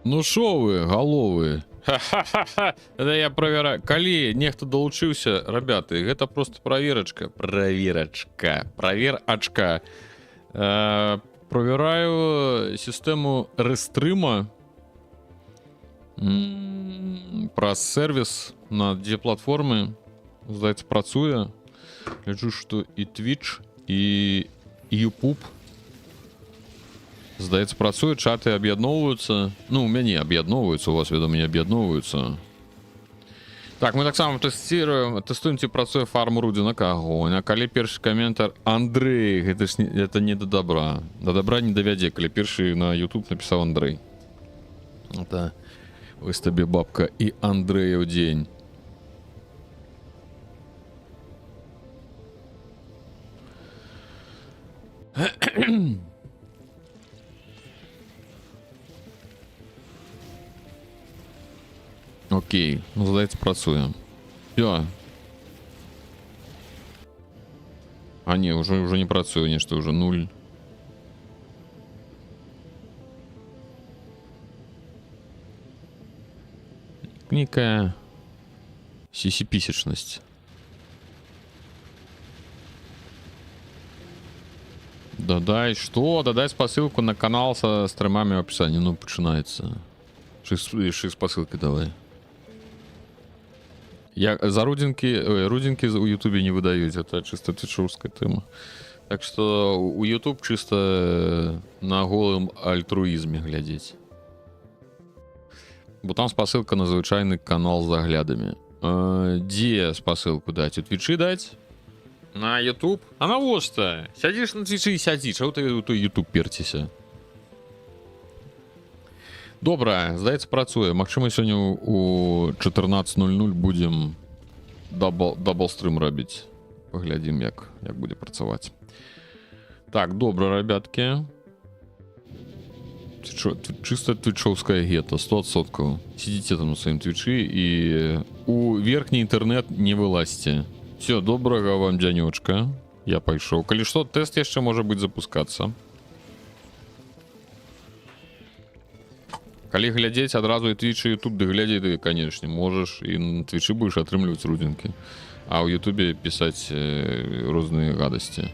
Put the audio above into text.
Ну шо вы, головы? Ха-ха-ха-ха. Это я проверяю. Калі нехто долучыўся, ребята, гэта просто проверочка. Проверочка. Проверяю систему рестрима праз сервис на дзе платформы. Здаецца, працуе. Гляджу, што і Twitch, і YouTube. Здаецца, працуе, чаты аб'ядноўваюцца. Ну, у мяне аб'ядноўваюцца, у вас, ведома, не аб'ядноўваюцца. Так, мы таксама тэстуем, ці працуе фарм рудзінак. Агонь. А калі першы каментар Андрэй, гэта не да добра. Да добра не давядзе, калі першы на YouTube напісаў Андрэй. Это вось табе, бабка, і Андрэяў дзень. Окей, ну, здаецца, працуе. Всё. А не, уже не працуе, нешта уже 0. Некая сисиписечность. Дадай, что? Дадай спасылку на канал со стримами в описании. Ну, начинается. 6 посылки давай. Я за рудинки у Ютубе не выдают, это чисто твичевская тема. Так что у Ютуб чисто на голым альтруизме глядеть. Бо там спасылка на звычайный канал с заглядами. Где спасылку дать? У Твичи дать? На Ютуб? А на вот-то. Сядишь на Твичи и сядишь, а вот ты Ютуб перцися. Добра, здаецца, працуе. Магчыма, сёння у 14:00 будзем даблстрым рабіць. Паглядзім, як будзе працаваць. Так, добра, ребяткі. Чисто твичовская гета, 100%. Сидите там на своем твичи и у верхний интернет не вылазьте. Все, доброго вам дзянёчка. Я пайшоў. Калі што, тест яшчэ можа быць запускацца. Калі глядзець адразу і Twitch і YouTube, ды глядзі ты, канечне, можаш і на Twitch будеш атрымліваць рудзінкі, а ў YouTube пісаць розныя гадасці.